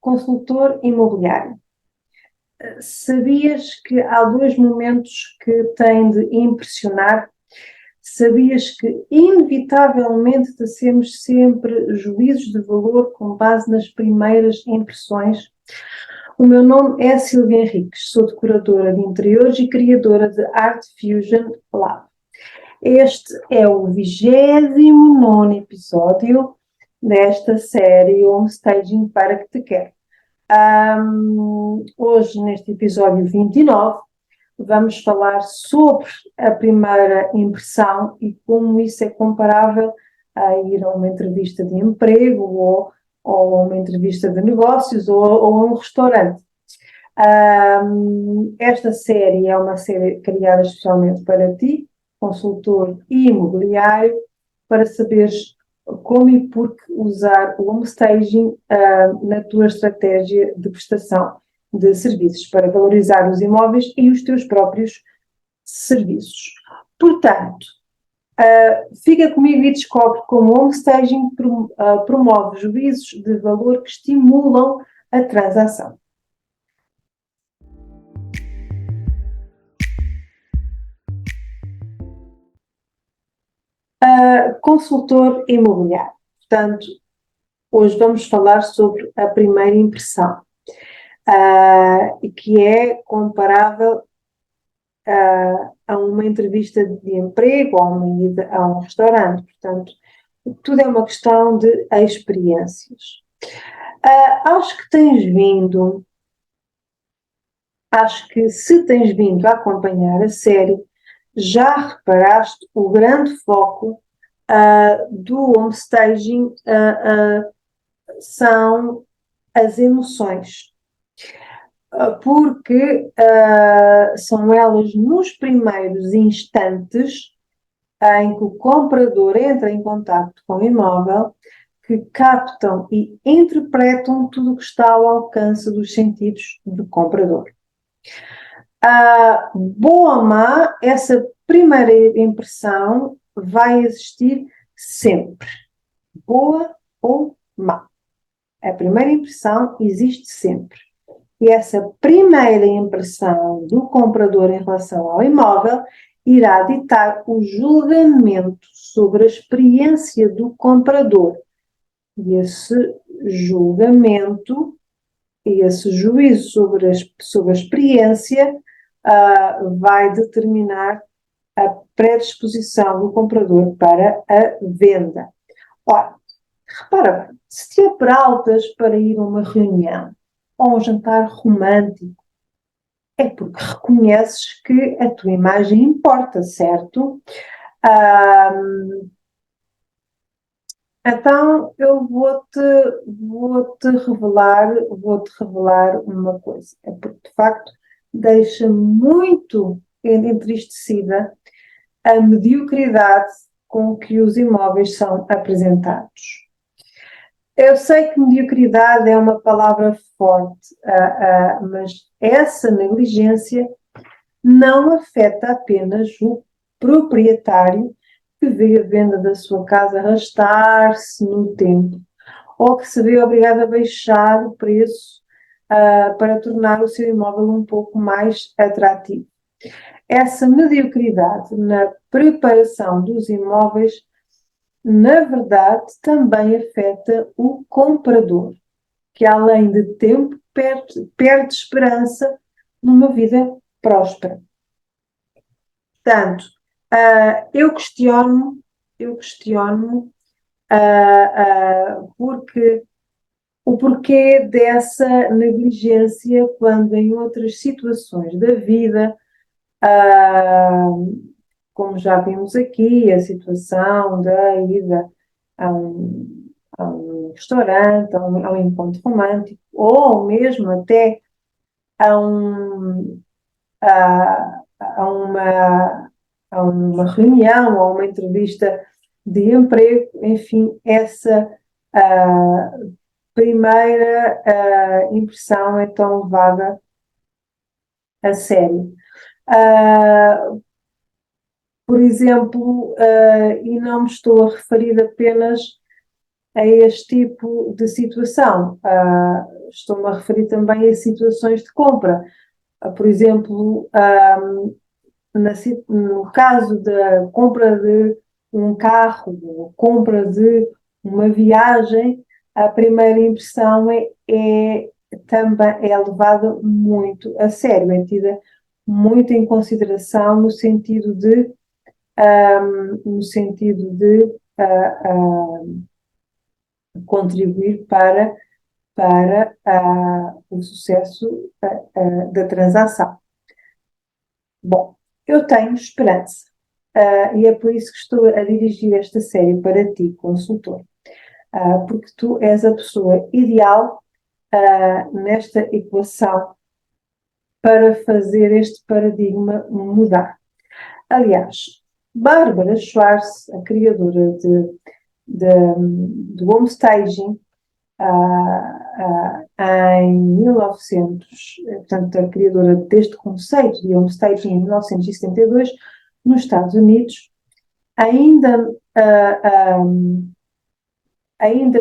consultor imobiliário. Sabias que há dois momentos que têm de impressionar? Sabias que, inevitavelmente, tecemos sempre juízos de valor com base nas primeiras impressões? O meu nome é Silvia Henriques, sou decoradora de interiores e criadora de Art Fusion Lab. Este é o 29º episódio desta série Homestaging para que te quero. Hoje, neste episódio 29, vamos falar sobre a primeira impressão e como isso é comparável a ir a uma entrevista de emprego ou a uma entrevista de negócios ou a um restaurante. Esta série é uma série criada especialmente para ti, consultor imobiliário, para saberes como e por que usar o homestaging na tua estratégia de prestação de serviços, para valorizar os imóveis e os teus próprios serviços. Portanto, fica comigo e descobre como o homestaging promove juízos de valor que estimulam a transação. Consultor imobiliário. Portanto, hoje vamos falar sobre a primeira impressão, que é comparável a uma entrevista de emprego ou uma ida a um restaurante. Portanto, tudo é uma questão de experiências. Acho que se tens vindo a acompanhar a série, já reparaste o grande foco do homestaging são as emoções, porque são elas nos primeiros instantes em que o comprador entra em contato com o imóvel que captam e interpretam tudo o que está ao alcance dos sentidos do comprador. Boa ou má, essa primeira impressão vai existir sempre, boa ou má. A primeira impressão existe sempre. E essa primeira impressão do comprador em relação ao imóvel irá ditar o julgamento sobre a experiência do comprador. E esse julgamento e esse juízo sobre a experiência vai determinar a predisposição do comprador para a venda. Ora, repara bem, se te apraltas para ir a uma reunião ou um jantar romântico, é porque reconheces que a tua imagem importa, certo? Então eu vou-te revelar uma coisa. É porque, de facto, deixa muito entristecida a mediocridade com que os imóveis são apresentados. Eu sei que mediocridade é uma palavra forte, mas essa negligência não afeta apenas o proprietário que vê a venda da sua casa arrastar-se no tempo, ou que se vê obrigado a baixar o preço para tornar o seu imóvel um pouco mais atrativo. Essa mediocridade na preparação dos imóveis, na verdade, também afeta o comprador, que além de tempo perde esperança numa vida próspera. Portanto, eu questiono porque o porquê dessa negligência quando em outras situações da vida, como já vimos aqui, a situação da ida a um restaurante, a um encontro romântico, ou mesmo até a, um, a, a uma reunião ou uma entrevista de emprego, enfim, essa primeira impressão é tão levada a sério. Por exemplo, e não me estou a referir apenas a este tipo de situação. Estou-me a referir também a situações de compra. Por exemplo, no caso da compra de um carro, ou compra de uma viagem, a primeira impressão também é levada muito a sério, é tida muito em consideração no sentido de contribuir para o sucesso da transação. Bom, eu tenho esperança, e é por isso que estou a dirigir esta série para ti, consultor, porque tu és a pessoa ideal nesta equação para fazer este paradigma mudar. Aliás, Bárbara Schwartz, a criadora do homestaging, em 1900, portanto, a criadora deste conceito de homestaging em 1972, nos Estados Unidos, ainda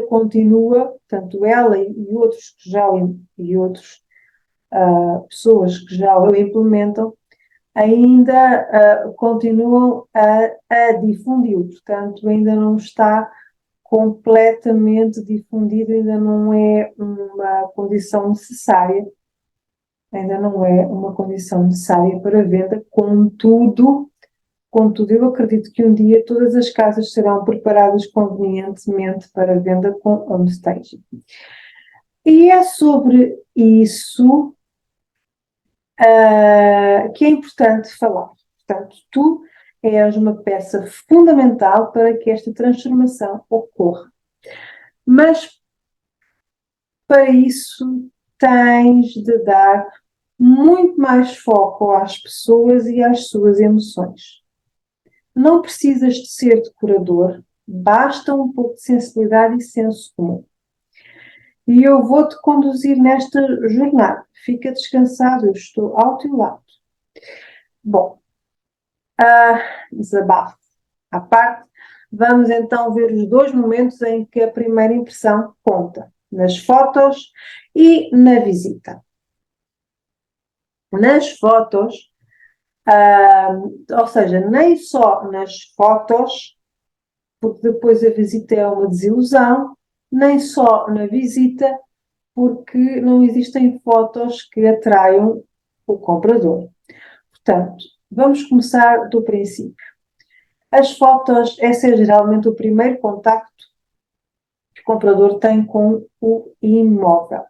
continua, tanto ela e outros pessoas que já o implementam, ainda continuam a difundi-lo, portanto, ainda não está completamente difundido, ainda não é uma condição necessária, para venda, contudo, eu acredito que um dia todas as casas serão preparadas convenientemente para venda com homestaging. E é sobre isso que é importante falar. Portanto, tu és uma peça fundamental para que esta transformação ocorra. Mas, para isso, tens de dar muito mais foco às pessoas e às suas emoções. Não precisas de ser decorador, basta um pouco de sensibilidade e senso comum. E eu vou-te conduzir nesta jornada. Fica descansado, eu estou ao teu lado. Bom, desabafo à parte, vamos então ver os dois momentos em que a primeira impressão conta, nas fotos e na visita. Nas fotos, ou seja, nem só nas fotos, porque depois a visita é uma desilusão, nem só na visita, porque não existem fotos que atraiam o comprador. Portanto, vamos começar do princípio. As fotos, esse é geralmente o primeiro contacto que o comprador tem com o imóvel.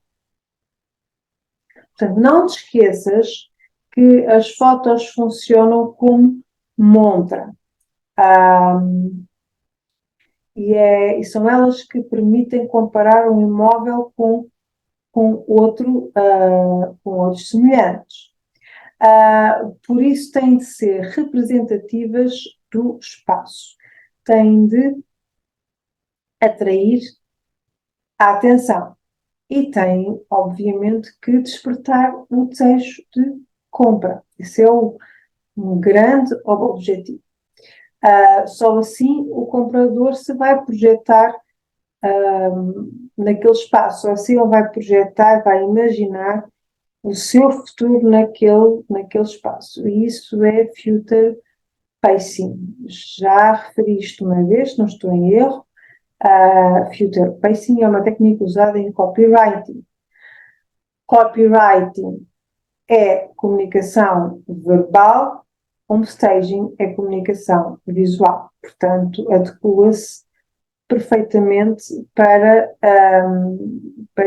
Portanto, não te esqueças que as fotos funcionam como montra. E são elas que permitem comparar um imóvel com outros semelhantes. Por isso têm de ser representativas do espaço. Têm de atrair a atenção. E têm, obviamente, que despertar o desejo de compra. Esse é um grande objetivo. Só assim o comprador se vai projetar naquele espaço, só assim ele vai projetar, vai imaginar o seu futuro naquele espaço. E isso é future pacing. Já referi isto uma vez, não estou em erro. Future pacing é uma técnica usada em copywriting. Copywriting é comunicação verbal, homestaging é comunicação visual. Portanto, adequa-se perfeitamente para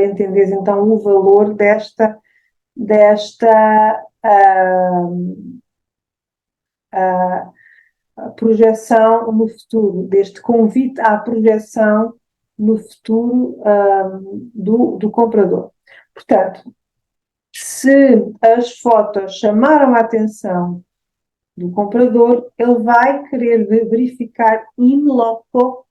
entenderes então o valor desta projeção no futuro, deste convite à projeção no futuro do comprador. Portanto, se as fotos chamaram a atenção do comprador, ele vai querer verificar in loco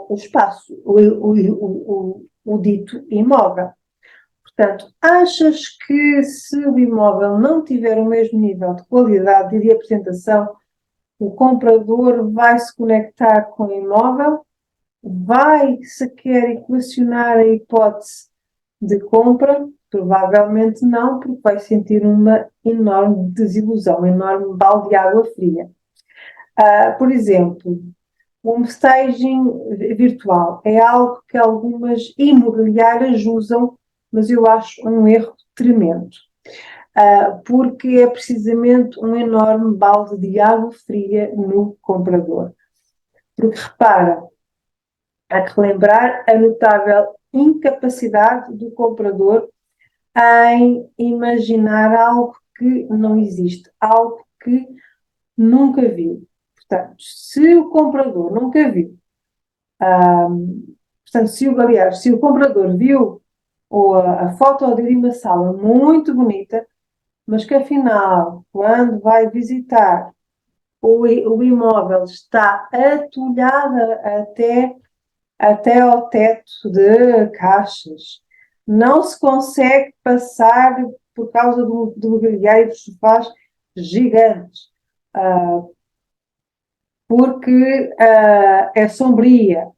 o espaço, o dito imóvel. Portanto, achas que se o imóvel não tiver o mesmo nível de qualidade e de apresentação, o comprador vai se conectar com o imóvel? vai sequer equacionar a hipótese de compra? Provavelmente não, porque vai sentir uma enorme desilusão, um enorme balde de água fria. Por exemplo, o homestaging virtual é algo que algumas imobiliárias usam, mas eu acho um erro tremendo, porque é precisamente um enorme balde de água fria no comprador. Porque repara, há que lembrar a notável incapacidade do comprador em imaginar algo que não existe, algo que nunca viu. Portanto, se o comprador nunca viu, portanto, se o comprador viu a foto de uma sala muito bonita, mas que afinal, quando vai visitar, o imóvel está atulhado até ao teto de caixas. Não se consegue passar por causa do mobiliário de sofás gigantes, porque é sombria,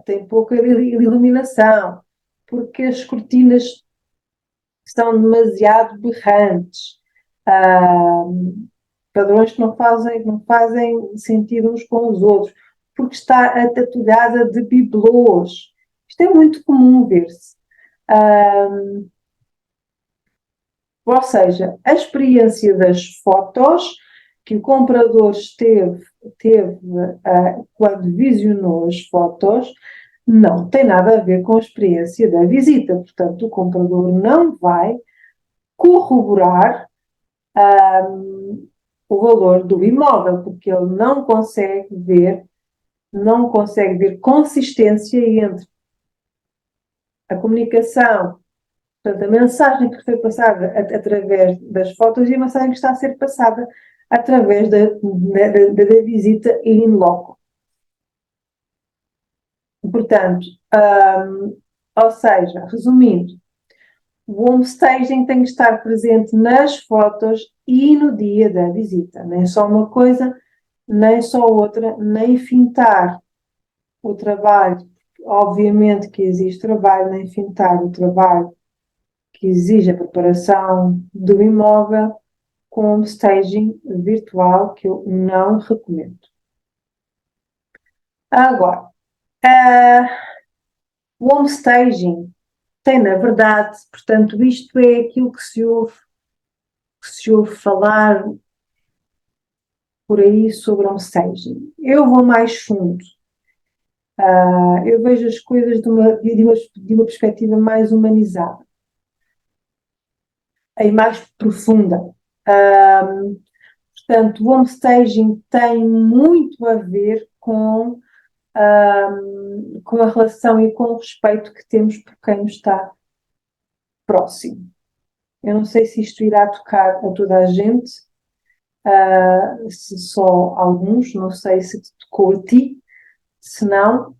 tem pouca iluminação, porque as cortinas são demasiado berrantes, padrões que não fazem sentido uns com os outros, porque está atulhada de bibelôs. Isto é muito comum ver-se. Ou seja, a experiência das fotos que o comprador teve quando visionou as fotos não tem nada a ver com a experiência da visita. Portanto, o comprador não vai corroborar o valor do imóvel, porque ele não consegue ver consistência entre a comunicação, portanto, a mensagem que foi passada através das fotos e a mensagem que está a ser passada através da visita in loco. Portanto, ou seja, resumindo, o homestaging tem que estar presente nas fotos e no dia da visita, nem só uma coisa, nem só outra, nem fintar o trabalho. Obviamente que existe trabalho, nem fintar o trabalho que exige a preparação do imóvel com um staging virtual que eu não recomendo. Agora, o home staging tem, na verdade, portanto, isto é aquilo que se ouve falar por aí sobre home staging. Eu vou mais fundo. Eu vejo as coisas de uma perspectiva mais humanizada e mais profunda. Portanto, o home staging tem muito a ver com a relação e com o respeito que temos por quem nos está próximo. Eu não sei se isto irá tocar a toda a gente, se só alguns, não sei se te tocou a ti, se não.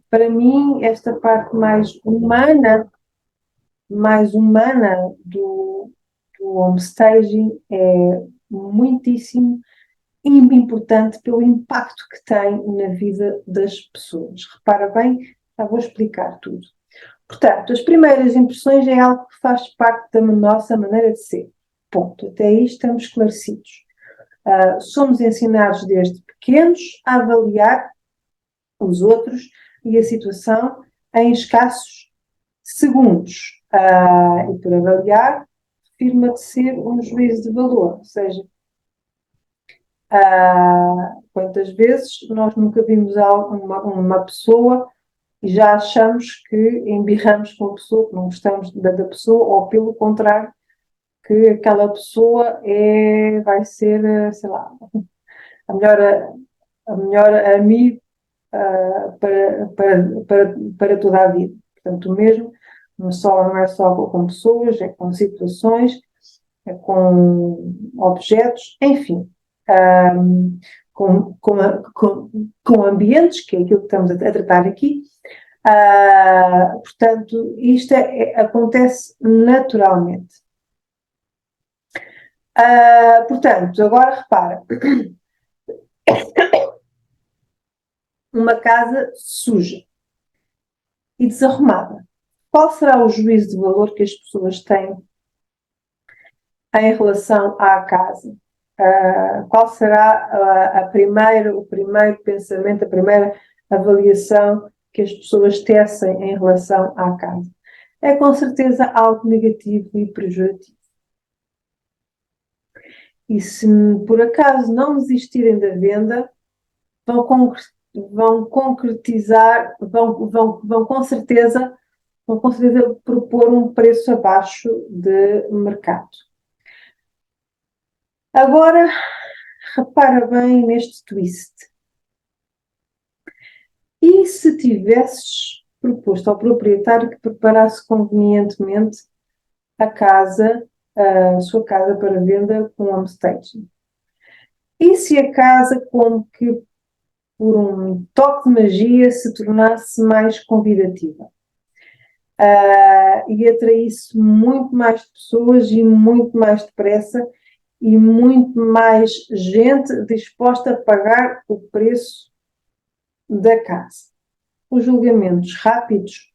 Para mim, esta parte mais humana do homestaging é muitíssimo importante pelo impacto que tem na vida das pessoas. Repara bem, já vou explicar tudo. Portanto, as primeiras impressões é algo que faz parte da nossa maneira de ser. Ponto. Até aí estamos esclarecidos. Somos ensinados desde pequenos a avaliar os outros e a situação em escassos segundos. E por avaliar, afirma de ser um juízo de valor, ou seja, quantas vezes nós nunca vimos uma pessoa e já achamos que embirramos com a pessoa, que não gostamos da pessoa, ou pelo contrário, que aquela pessoa vai ser, sei lá, a melhor amigo para toda a vida. Portanto, o mesmo não é só com pessoas, é com situações, é com objetos, enfim, com ambientes, que é aquilo que estamos a tratar aqui. Portanto, isto acontece naturalmente. Portanto, agora repara, uma casa suja e desarrumada. Qual será o juízo de valor que as pessoas têm em relação à casa? Qual será o primeiro pensamento, a primeira avaliação que as pessoas tecem em relação à casa? É com certeza algo negativo e pejorativo. E se por acaso não desistirem da venda, vão concretizar, vão com certeza propor um preço abaixo de mercado. Agora, repara bem neste twist. E se tivesses proposto ao proprietário que preparasse convenientemente a sua casa para venda com home staging? E se a casa, como que por um toque de magia, se tornasse mais convidativa? E atraísse muito mais pessoas e muito mais depressa e muito mais gente disposta a pagar o preço da casa. Os julgamentos rápidos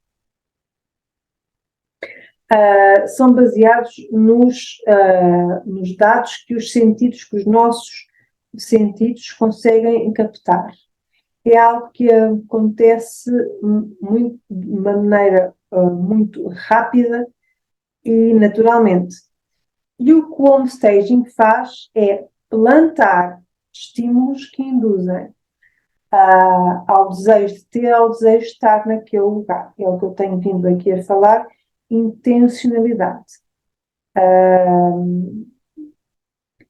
são baseados nos dados que os nossos sentidos conseguem captar. É algo que acontece de maneira muito rápida e naturalmente. E o que o home staging faz é plantar estímulos que induzem ao desejo de ter, ao desejo de estar naquele lugar. É o que eu tenho vindo aqui a falar, intencionalidade.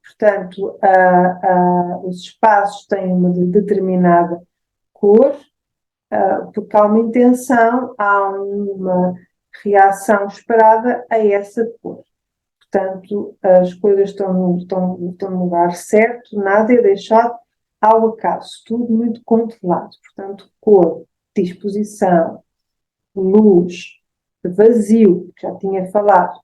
Portanto, os espaços têm uma determinada cor, porque há uma intenção, há uma reação esperada a essa cor. Portanto, as coisas estão no lugar certo, nada é deixado ao acaso, tudo muito controlado. Portanto, cor, disposição, luz, vazio, que já tinha falado.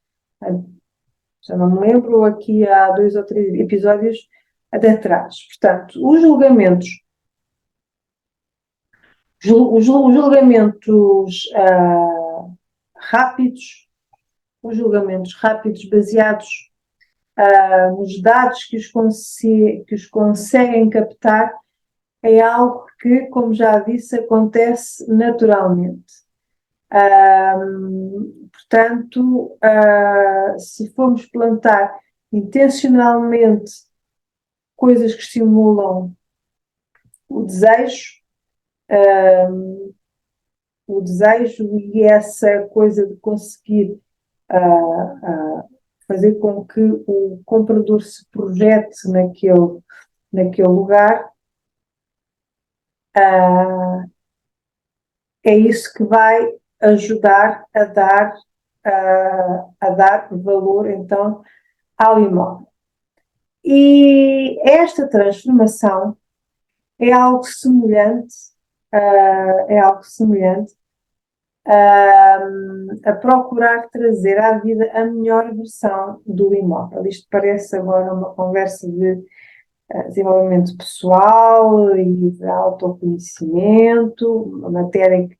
Já não me lembro, aqui há 2 ou 3 episódios de atrás. Portanto, os julgamentos rápidos, os julgamentos rápidos baseados nos dados que os conseguem captar, é algo que, como já disse, acontece naturalmente. Portanto, se formos plantar intencionalmente coisas que estimulam o desejo, e essa coisa de conseguir fazer com que o comprador se projete naquele lugar, é isso que vai ajudar a dar valor, então, ao imóvel. E esta transformação é algo semelhante, a procurar trazer à vida a melhor versão do imóvel. Isto parece agora uma conversa de desenvolvimento pessoal e de autoconhecimento, uma matéria que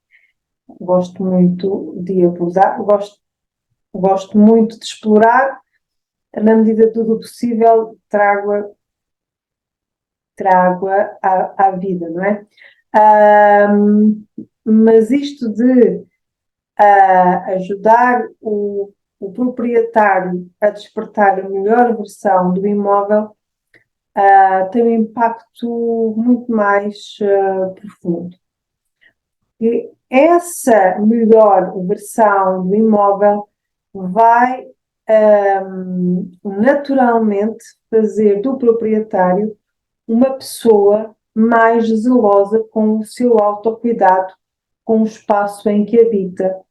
gosto muito de abordar, gosto muito de explorar, na medida do possível trago-a à vida, não é? Mas isto de ajudar o proprietário a despertar a melhor versão do imóvel tem um impacto muito mais profundo. E essa melhor versão do imóvel vai naturalmente fazer do proprietário uma pessoa mais zelosa com o seu autocuidado, com o espaço em que habita.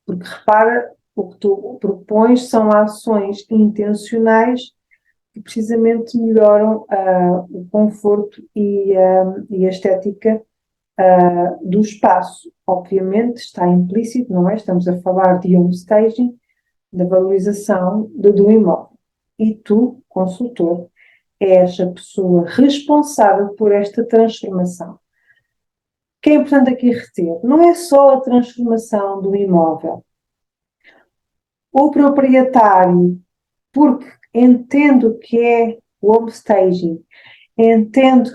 Porque repara, o que tu propões são ações intencionais que precisamente melhoram o conforto e a estética do espaço. Obviamente está implícito, não é? Estamos a falar de home staging, da valorização do imóvel. E tu, consultor, és a pessoa responsável por esta transformação. O que é importante aqui reter? Não é só a transformação do imóvel. O proprietário, porque entende o que é o homestaging, entende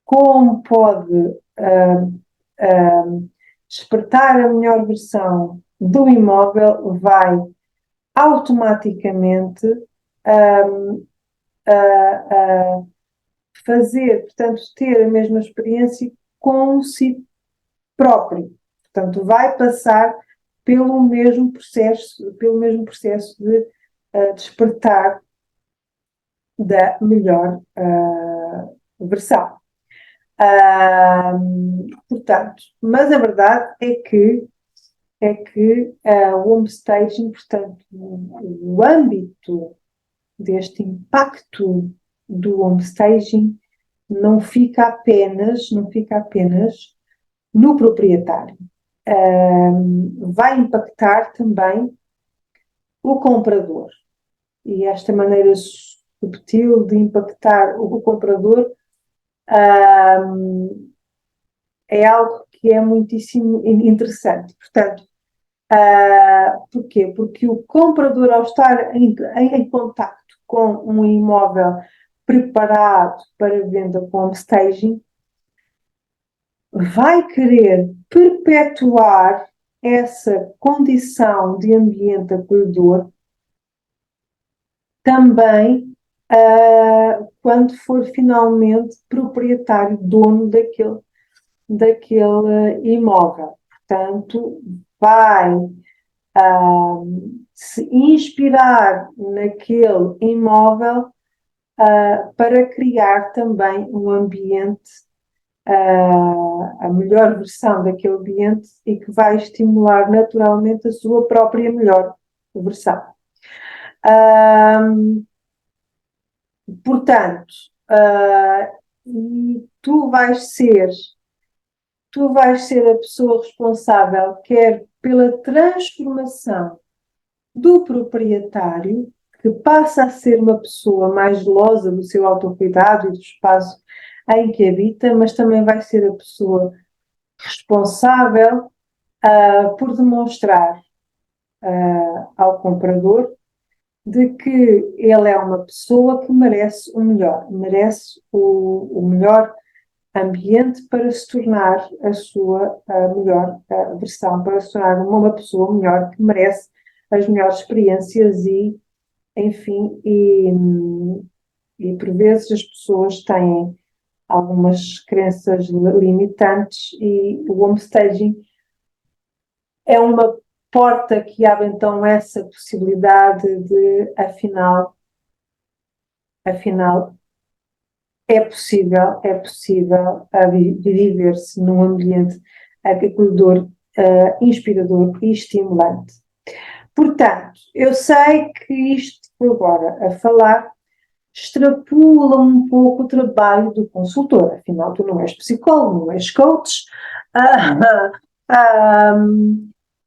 como pode despertar a melhor versão do imóvel, vai automaticamente fazer, portanto, ter a mesma experiência com si próprio. Portanto, vai passar pelo mesmo processo de despertar da melhor versão. Portanto, mas a verdade é que o homestaging, portanto, o âmbito deste impacto do homestaging não fica apenas no proprietário. Vai impactar também o comprador. E esta maneira subtil de impactar o comprador é algo que é muitíssimo interessante. Portanto, porquê? Porque o comprador, ao estar em contacto com um imóvel preparado para venda com staging, vai querer perpetuar essa condição de ambiente acolhedor também quando for finalmente proprietário, dono daquele imóvel. Portanto, vai se inspirar naquele imóvel para criar também um ambiente, a melhor versão daquele ambiente e que vai estimular naturalmente a sua própria melhor versão. Portanto, tu vais ser a pessoa responsável, quer pela transformação do proprietário, que passa a ser uma pessoa mais zelosa do seu autocuidado e do espaço em que habita, mas também vai ser a pessoa responsável por demonstrar ao comprador de que ele é uma pessoa que merece o melhor, merece o melhor ambiente para se tornar a sua melhor versão, para se tornar uma pessoa melhor que merece as melhores experiências e, enfim, e por vezes as pessoas têm algumas crenças limitantes e o homestaging é uma porta que abre então essa possibilidade de, afinal, é possível viver-se num ambiente acolhedor, inspirador e estimulante. Portanto, eu sei que isto que agora a falar extrapola um pouco o trabalho do consultor, afinal tu não és psicólogo, não és coach,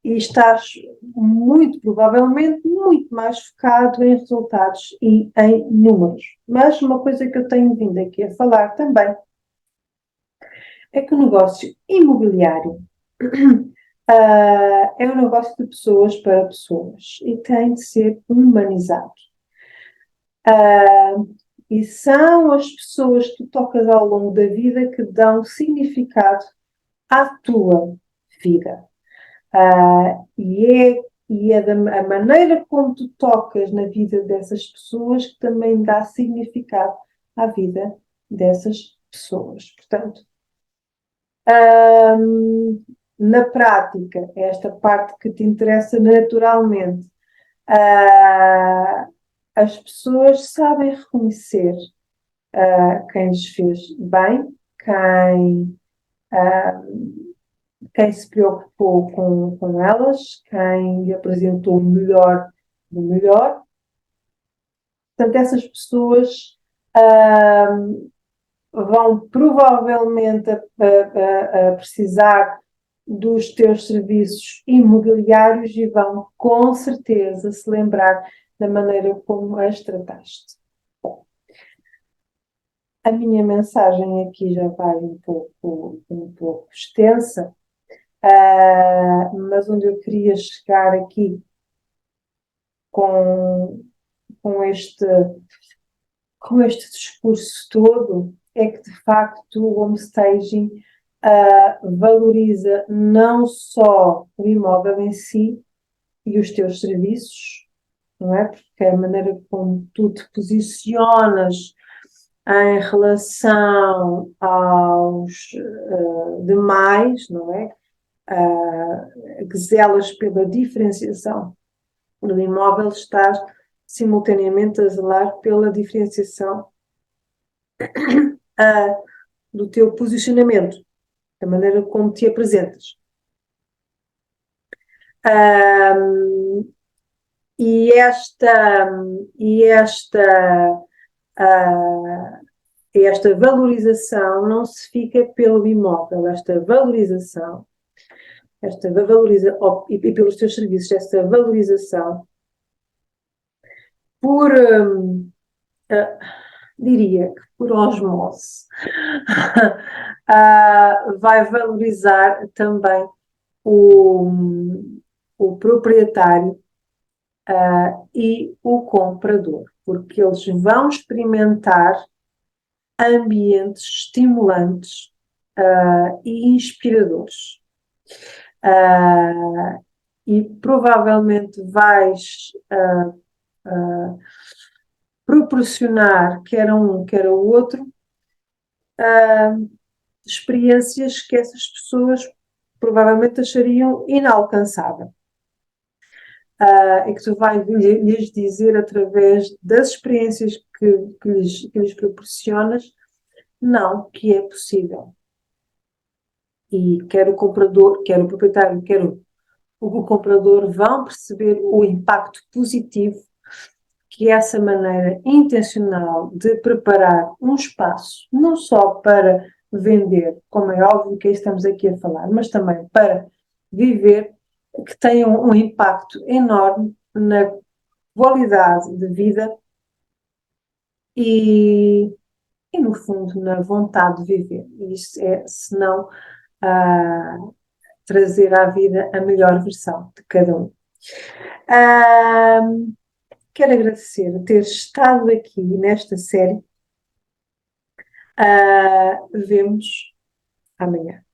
e estás muito provavelmente muito mais focado em resultados e em números. Mas uma coisa que eu tenho vindo aqui a falar também é que o negócio imobiliário é um negócio de pessoas para pessoas e tem de ser humanizado. E são as pessoas que tu tocas ao longo da vida que dão significado à tua vida. E é a maneira como tu tocas na vida dessas pessoas que também dá significado à vida dessas pessoas. Portanto, na prática, esta parte que te interessa naturalmente, as pessoas sabem reconhecer quem lhes fez bem, quem se preocupou com elas, quem lhe apresentou o melhor do melhor. Portanto, essas pessoas vão provavelmente a precisar dos teus serviços imobiliários e vão com certeza se lembrar da maneira como as trataste. A minha mensagem aqui já vai um pouco extensa, mas onde eu queria chegar aqui com, com este, com este discurso todo é que, de facto, o homestaging valoriza não só o imóvel em si e os teus serviços, não é? Porque a maneira como tu te posicionas em relação aos demais, não é? Que zelas pela diferenciação do imóvel, estás simultaneamente a zelar pela diferenciação do teu posicionamento, da maneira como te apresentas. E esta valorização não se fica pelo imóvel, esta valoriza, e pelos teus serviços, esta valorização por, diria que por osmose, vai valorizar também o, o proprietário e o comprador, porque eles vão experimentar ambientes estimulantes e inspiradores. E provavelmente vais proporcionar, quer a um, quer ao outro, experiências que essas pessoas provavelmente achariam inalcançável. E que tu vais lhes dizer através das experiências que lhes proporcionas, não, que é possível. E quer o comprador, quer o proprietário, quer o comprador vão perceber o impacto positivo que essa maneira intencional de preparar um espaço, não só para vender, como é óbvio que estamos aqui a falar, mas também para viver, que tem um impacto enorme na qualidade de vida e, no fundo, na vontade de viver. Isso é, se não, trazer à vida a melhor versão de cada um. Quero agradecer ter estado aqui nesta série. Vemos amanhã.